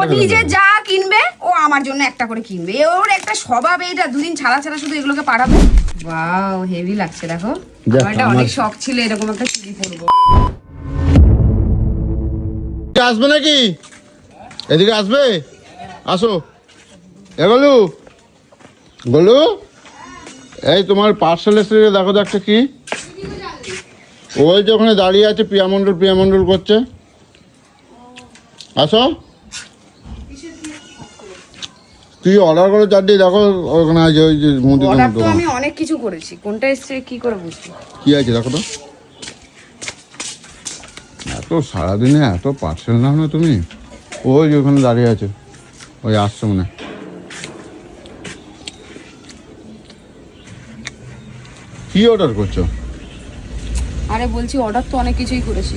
ও নিজে যা কিনবে ও আমার জন্য একটা করে কিনবে, ওর একটা স্বভাব এইটা, দুদিন ছাড়া ছাড়া শুধু এগুলোকে পাঠাবো। ওয়াও হেভি লাগছে দেখো, আমার এটা অনেক শখ ছিল এরকম একটা চুড়ি পরবো। আসবে নাকি? এদিকে আসবে, আসো। এ গলু, গলু, এই তোমার পার্সেল এসে দেখো তো একটা কি, ওই যে ওখানে দাঁড়িয়ে আছে প্রিয়া মণ্ডল করছে, আসো। তুই অর্ডার করে চারটি দেখো ওখানে আছে ওই যে মুদি অর্ডার তো আমি অনেক কিছু করেছি, কোনটা এসছে কি করে বুঝবো? কি আছে দেখো তো। এত সারাদিনে এত পার্সেল নাও না তুমি? ওই যে ওখানে দাঁড়িয়ে আছে, ওই আসছে মনে। কি অর্ডার করছো? আরে বলছি অর্ডার তো অনেক কিছুই করেছি।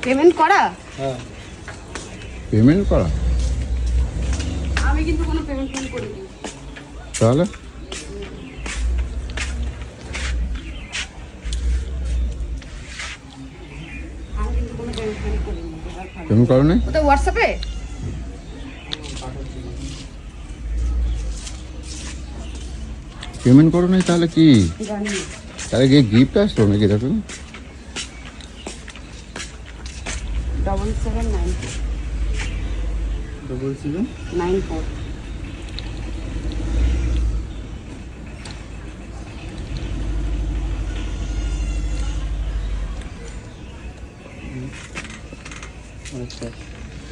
পেমেন্ট করা? হ্যাঁ পেমেন্ট করা? আমি কিন্তু কোনো পেমেন্ট করিনি। তাহলে পেমেন্ট করো নাই? ওটা হোয়াটসঅ্যাপে? পেমেন্ট করো নাই তাহলে কি? জানি না। তাহলে কি গিফট আসলো নাকি দেখো? 7794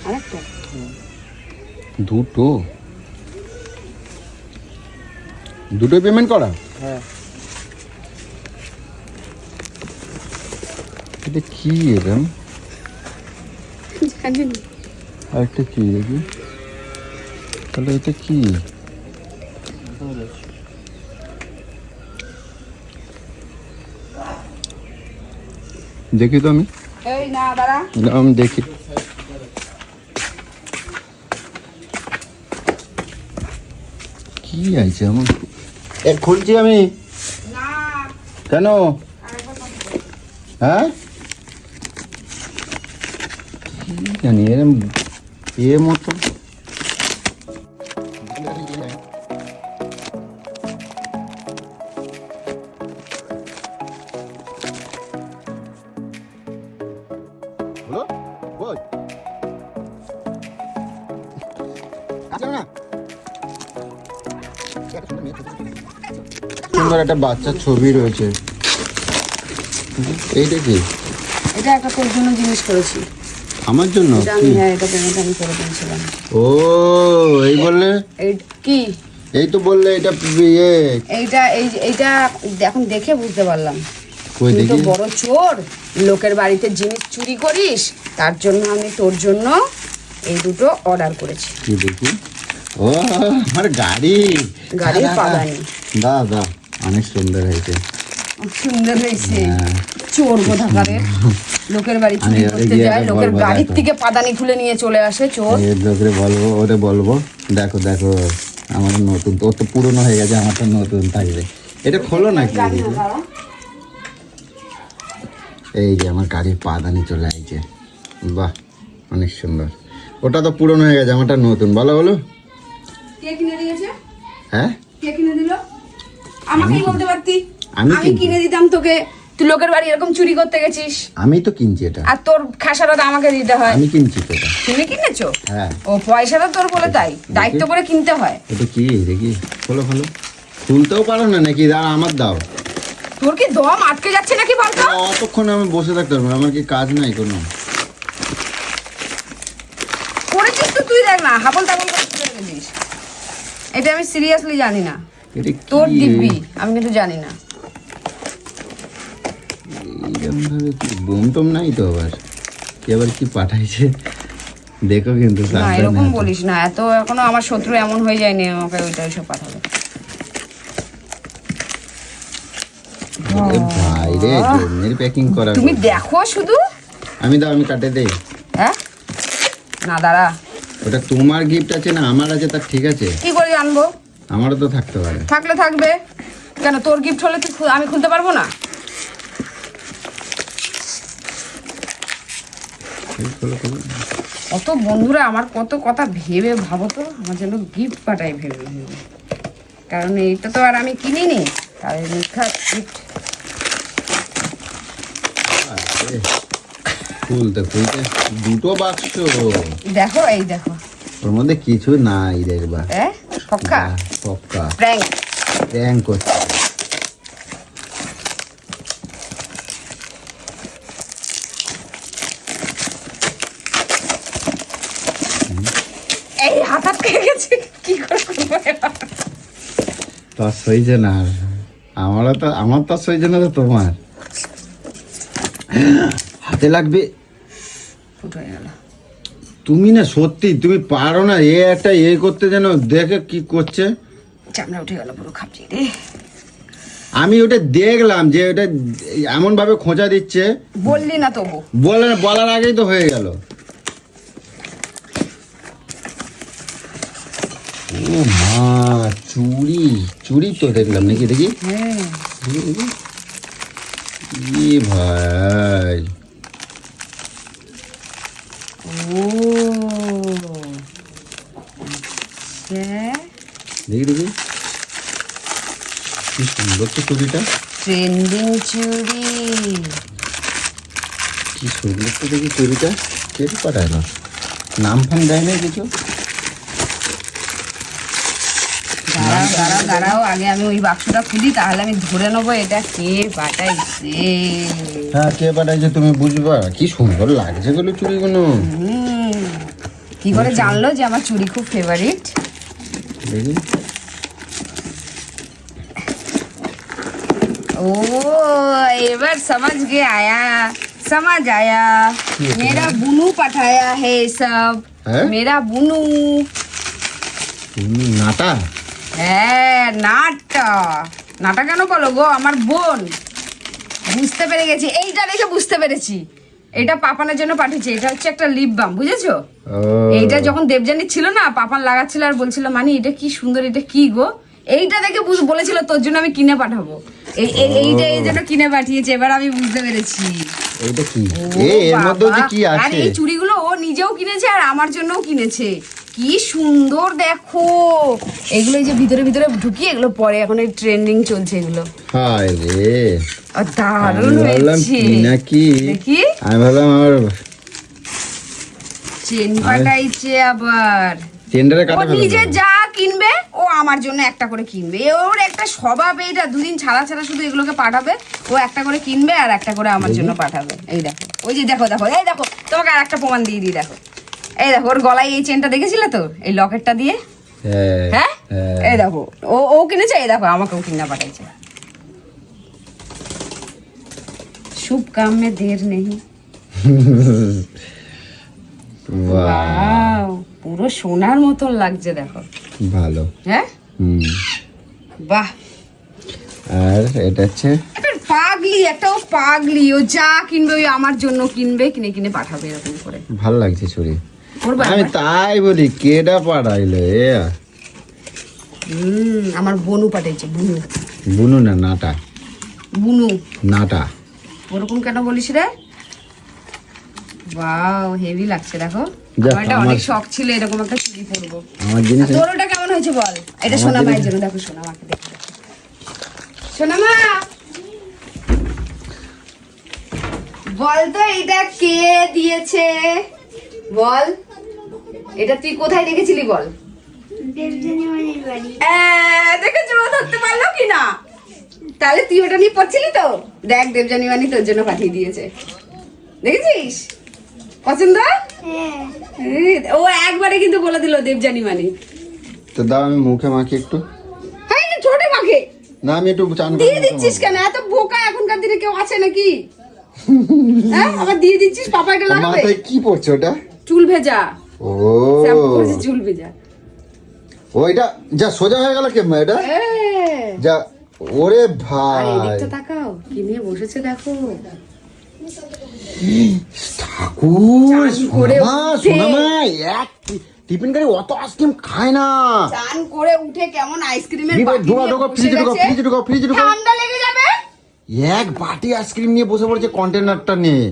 আরেকটা দুটো পেমেন্ট করা? হ্যাঁ এটা কি এরকম? জানি না। আরেকটা কি দেখি, তাহলে এটা কি? দেখি তো আমি, এই না দাঁড়া, আমি দেখি। কি আছে আমার? খুলছি আমি। না কেন? হ্যাঁ কি জানি এরম এ মতো। হলো বল, আসো না। সুন্দর একটা বাচ্চার ছবি রয়েছে, এইটা কি? এটা একটা তোর জন্য জিনিস করেছি। আমার জন্য? এটা আমি, হ্যাঁ এটা পেমেন্ট আমি করে দিয়েছিলাম। ও এই বললে? এই কি? এই তো বললে এটা ইয়ে। এইটা এখন দেখে বুঝতে পারলাম কই তুই তো দেখি? বড় চোর, লোকের বাড়িতে জিনিস চুরি করিস, তার জন্য আমি তোর জন্য এই দুটো অর্ডার করেছি। কি দেখি? ও আমার গাড়ির পাদানি। দা অনেক সুন্দর হয়েছে। সুন্দর হয়েছে। হ্যাঁ। চোর কোথাকারের, লোকের বাড়ি চুরি আমি করতে গিয়ে যায়, একবার লোকের বলবো গাড়ির দেখো। থেকে পাদানি খুলে নিয়ে চলে আসে চোর। এর লোকরে বলবো, ওরে বলবো দেখো দেখো আমার নতুন, তোর তো পুরনো হয়ে গেছে, আমার তো নতুন থাকবে। এটা খোলো নাকি? জানি না দাঁড়া। এই যে আমার গাড়ির পাদানি চলে আসছে, বাহ অনেক সুন্দর। ওটা তো পুরনো হয়ে গেছে, আমারটা নতুন। বলো বলো। কে কিনে দিয়েছে? হ্যাঁ কে কিনে দিল? আমাকেই বলতে পারতি, আমি আমি কিনে দিতাম তোকে। তুই লোকের বাড়ি এরকম চুরি করতে গেছিস, আমি তো কিনছি এটা, আর তোর খেসারত আমাকে দিতে হয়। আমি কিনছি তো এটা। তুমি কিনেছো? হ্যাঁ। ও পয়সাটা তোর বলে তাই দায়িত্ব করে কিনতে হয়। এটা কি দেখি, খোলো খোলো। খুলতেও পারো না নাকি? দাঁড়া আমার দাও। তোর কি দম আটকে যাচ্ছে নাকি বলতো? অতক্ষণ আমি বসে থাকতে পারবো না, আমার কি কাজ নাই কোনো? করেছিস তো তুই, দেখ না হাবল তাবল করে তুলে রেখেছিস। এটা আমি সিরিয়াসলি জানি না, এটা তোর দিব্যি আমি কিন্তু জানি না। এইরকম ভাবে কি বোম টোম নাই তো? আবার কি আবার কি পাঠাইছে দেখো কিন্তু। না এরকম বলিস না, এত এখনো আমার শত্রু এমন হয়ে যায়নি আমাকে ওইটা ওইসব পাঠাবে। ভাই রে, জমির প্যাকিং করা। তুমি দেখো শুধু। আমি দাও, আমি কাটে দেই। হ্যাঁ না দাঁড়া, ওটা তোমার গিফট আছে না আমার আছে, তার ঠিক আছে। কি করে জানবো? আমারও তো থাকতে পারে। থাকলে থাকবে কেন? তোর গিফট হলে তুই আমি খুলতে পারবো না? কত বন্ধুরা আমার কত কথা ভেবে ভাবো তো, আমার জন্য গিফট পাঠাই ভেবে ভেবে, কারণ এইটা তো আর আমি কিনিনি, তাই লেখা গিফট। খুলতে খুলতে দুটো বাক্স, দেখো এই দেখো, ওর মধ্যে কিছু নাই দেখবা। পক্কা পক্কা প্র্যাঙ্ক প্র্যাঙ্ক করছে। এই হাত পেয়ে গেছে, কি করে করবো এবার? তোর সইছে না, আমার তো সইছে না, তো তোমার হাতে লাগবে। ফুটো হয়ে গেল। তুমি না সত্যি তুমি পারো না, এ একটা এ করতে যেন, দেখে কি করছে। চামড়া উঠে গেল পুরো, খাপছি রে। আমি ওটা দেখলাম যে ওটা এমন ভাবে খোঁচা দিচ্ছে, বললি না তবু। বলার আগেই তো হয়ে গেল। ও মা, চুড়ি তো দেখলাম নাকি, দেখি হ্যাঁ ই ভাই, ও আচ্ছা, দেখি কি সুন্দর তো চুড়িটা, ট্রেন্ডিং চুড়ি। কি সুন্দর তো দেখি চুড়িটা। কে পাঠায় না, নাম ফান দেয় না কিছু। দাঁড়াও, আগে আমি ওই বাক্সটা খুলি, তাহলে আমি ধরে নেবো এটা কে পাঠাইছে। হ্যাঁ, কে পাঠাইছে তুমি বুঝবা। কি সুন্দর লাগছে গুলো চুড়িগুলো। কি করে জানলো যে আমার চুড়ি খুব ফেভারিট? দেখি, ओ एवर समझ आया मेरा बुनू पठाया है सब। है? मेरा बुनू তুমি নাটা। হ্যাঁ, নাটা কেন বলো গো, আমার বোন। বুঝতে পেরে গেছি, এইটা দেখে বুঝতে পেরেছি, এটা পাপানের জন্য পাঠিয়েছে। এটা হচ্ছে একটা লিপ বাম, বুঝেছো? ও, এইটা যখন দেবযানী ছিল না, পাপান লাগাচ্ছিল আর বলছিল মানে এটা কি সুন্দর, এটা কি গো, এইটা দেখে বলেছিল তোর জন্য আমি কিনে পাঠাবো। এইটা এই জন্য কিনে পাঠিয়েছে, এবার আমি বুঝতে পেরেছি। এইটা কি, ও এর মধ্যে যে কি বাবা, আর আছে। এই চুড়িগুলো ও নিজেও কিনেছে আর আমার জন্যও কিনেছে। কি সুন্দর দেখো, এগুলো এই যে ভিতরে ভিতরে ঢুকিয়ে এগুলো পরে এখন এই ট্রেন্ডিং চলছে এগুলো। হায় রে, আর দারুণ আমি ভাবলাম হয়েছে। কি নাকি, দেখি আমি ভাবলাম আমার চেন পাঠাইছে আবার। টেন্ডারে ও কাটা নিজে ফেলবে। যা কিনবে ও আমার জন্য একটা করে কিনবে, ওর একটা স্বভাব এইটা, দুদিন ছাড়া ছাড়া শুধু এগুলোকে পাঠাবে, ও একটা করে কিনবে আর একটা করে আমার জন্য পাঠাবে। এই দেখো, ওই যে দেখো, এই দেখো, তোমাকে আর একটা প্রমাণ দিয়ে দিই, দেখো এই দেখো, ওর গলায় এই চেনটা দেখেছিলে তো, এই লকেটটা দিয়ে। হ্যাঁ, এই দেখো, ও কিনেছে, এই দেখো আমাকেও কিনা পাঠাইছে। শুভ কাম মে দের নেই। ওয়াও, পুরো সোনার মতন লাগছে দেখো। ভালো। হ্যাঁ, বাহ। আর এটা হচ্ছে একটা পাগলি, ও যা কিনবে ওই আমার জন্য কিনবে, কিনে কিনে পাঠাবে এরকম করে। ভালো লাগছে চুড়ি। করবা আমি তাই বলি কেডা পাঠাইলো এ। আমার বনু পাঠাইছে, বুনু। বুনু না, নাটা। বুনু, নাটা। ওরকম কেন বলিস রে? ওয়াও, হেভি লাগছে দেখো। যাক, আমার এটা অনেক শখ ছিল এরকম একটা চুড়ি পরবো। আমার জিনিস তোর ওটা কেমন হয়েছে বল? এটা সোনা মায়ের জন্য, দেখো সোনা মাকে দেখো। সোনা মা, বল তো এটা কে দিয়েছে? বল, এটা তুই কোথায় দেখেছিলি বল? দেখেছো, ধরতে পারলো কি না? তাহলে তুই ওটা নিয়ে পড়ছিলি তো? দেখ, দেবযানী মানি তোর জন্য পাঠিয়ে দিয়েছে, দেখেছিস? পছন্দ? ও একবারে কিন্তু বলে দিল দেবযানী মানি। তো দাও, আমি মুখে মাখি একটু। হ্যাঁ, ছোট মাকে না, আমি একটু চান করে দিয়ে দিচ্ছিস কেন? এত বোকা এখনকার দিনে কেউ আছে নাকি? হ্যাঁ, আবার দিয়ে দিচ্ছিস। পাপা এটা লাগাবে। মাথায় কি পড়ছে ওটা? চুল ভেজা। ও, শ্যাম্পু করেছে, চুল ভেজা। ওইটা যা সোজা হয়ে গেল কেমন এটা? যা, ওরে আর ভাই, এদিকটা তাকাও, কি নিয়ে বসেছে দেখো। ঠাকুর, চান করে উঠে। সোনামা এক টিফিন গাড়ি অত আইসক্রিম খায় না। চান করে উঠে কেমন আইসক্রিমের নিবে, বাটি ঢোকা, নিয়ে ঢোকা, বসে ফ্রিজে ঢোকা, গেছে। ফ্রিজে ঢোকা, ফ্রিজে ঢোকা। ঠান্ডা লেগে যাবে। এক বাটি আইসক্রিম নিয়ে বসে পড়েছে কন্টেনারটা নিয়ে।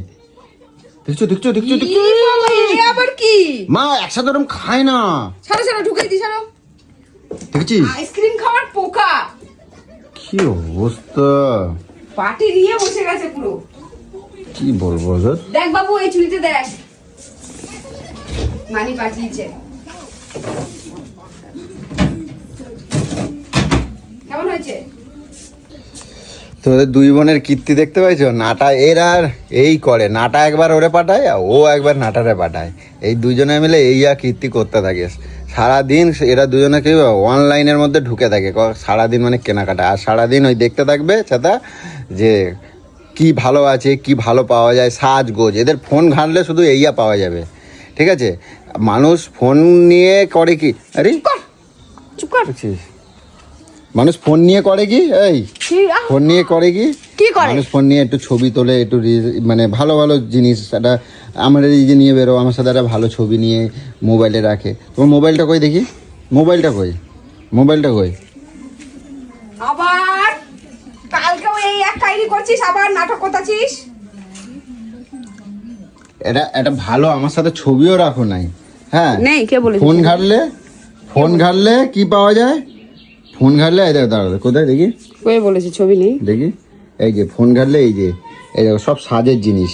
দেখছো দেখছো দেখছো দেখছো। ই আবার কি? মা একসাথে ওরকম খায় না, ছাড়ো ছাড়ো, ঢুকাই দি, ছাড়ো। দেখেছিস আইসক্রিম খাওয়ার পোকা কি অবস্থা, পাটি নিয়ে বসে গেছে পুরো। কি বলবো ওদের। দেখ বাবু, এই চুড়িতে দেখ, মানি পাঠিয়েছে। কেমন হয়েছে? তোদের দুই বোনের কীর্তি দেখতে পাইছো? নাটা এর আর এই করে, নাটা একবার ওরে পাঠায় আর ও একবার নাটারে পাঠায়, এই দুজনে মিলে এই আর কীর্তি করতে থাকে সারাদিন। এরা দুজনে কি অনলাইনের মধ্যে ঢুকে থাকে সারাদিন, মানে কেনাকাটা, আর সারাদিন ওই দেখতে থাকবে ছাতা যে কি ভালো আছে, কি ভালো পাওয়া যায়, সাজগোজ। এদের ফোন ঘাঁটলে শুধু এইয়া পাওয়া যাবে, ঠিক আছে? মানুষ ফোন নিয়ে করে কি, আরে চুপ কর। দেখছিস? মানুষ ফোন নিয়ে করে কি, এই ফোন নিয়ে করে কি, কি করে? মানুষ ফোন নিয়ে একটু ছবি তোলে, একটু মানে ভালো ভালো জিনিস, একটা আমার এই যে নিয়ে বেরো, আমার সাথে একটা ভালো ছবি নিয়ে মোবাইলে রাখে। তোমার মোবাইলটা কই দেখি, মোবাইলটা কই, মোবাইলটা কই? আবার কালকেও এই এক কাহিনী করছিস, আবার নাটক করতেছিস। এটা একটা ভালো আমার সাথে ছবিও রাখো নাই, হ্যাঁ? নেই, কে বলেছে? ফোন ঘাটলে কি পাওয়া যায়? ফোন ঘাটলে এই দেখো, দাঁড়াও কোথায় দেখি, কে বলেছে ছবি নেই? দেখি এই যে ফোন ঘাটলে এই যে এই দেখো সব সাজের জিনিস,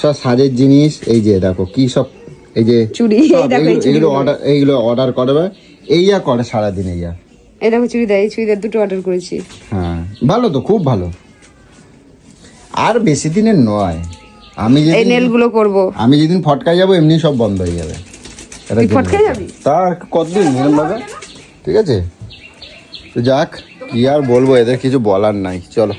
সব সাজের জিনিস, এই যে দেখো কি সব, এই যে চুড়ি, এই সব দেখো এই চুড়িগুলো। এইগুলো অর্ডার করবে, এইয়া করে সারাদিন এইয়া। এই দেখো চুড়িদার, এই চুড়িদার দুটো অর্ডার করেছি। হ্যাঁ ভালো তো, খুব ভালো। আর বেশি দিনের নয়, আমি এই যেদিন নেলগুলো করব। আমি যেদিন ফটকায় যাবো এমনি সব বন্ধ হয়ে যাবে। এটা তুই জেনে ফটকায় রাখো। যাবি? তা কতদিন নিলাম দাদা, ঠিক আছে? তো যাক, কি আর বলবো, এদের কিছু বলার নাই, চলো।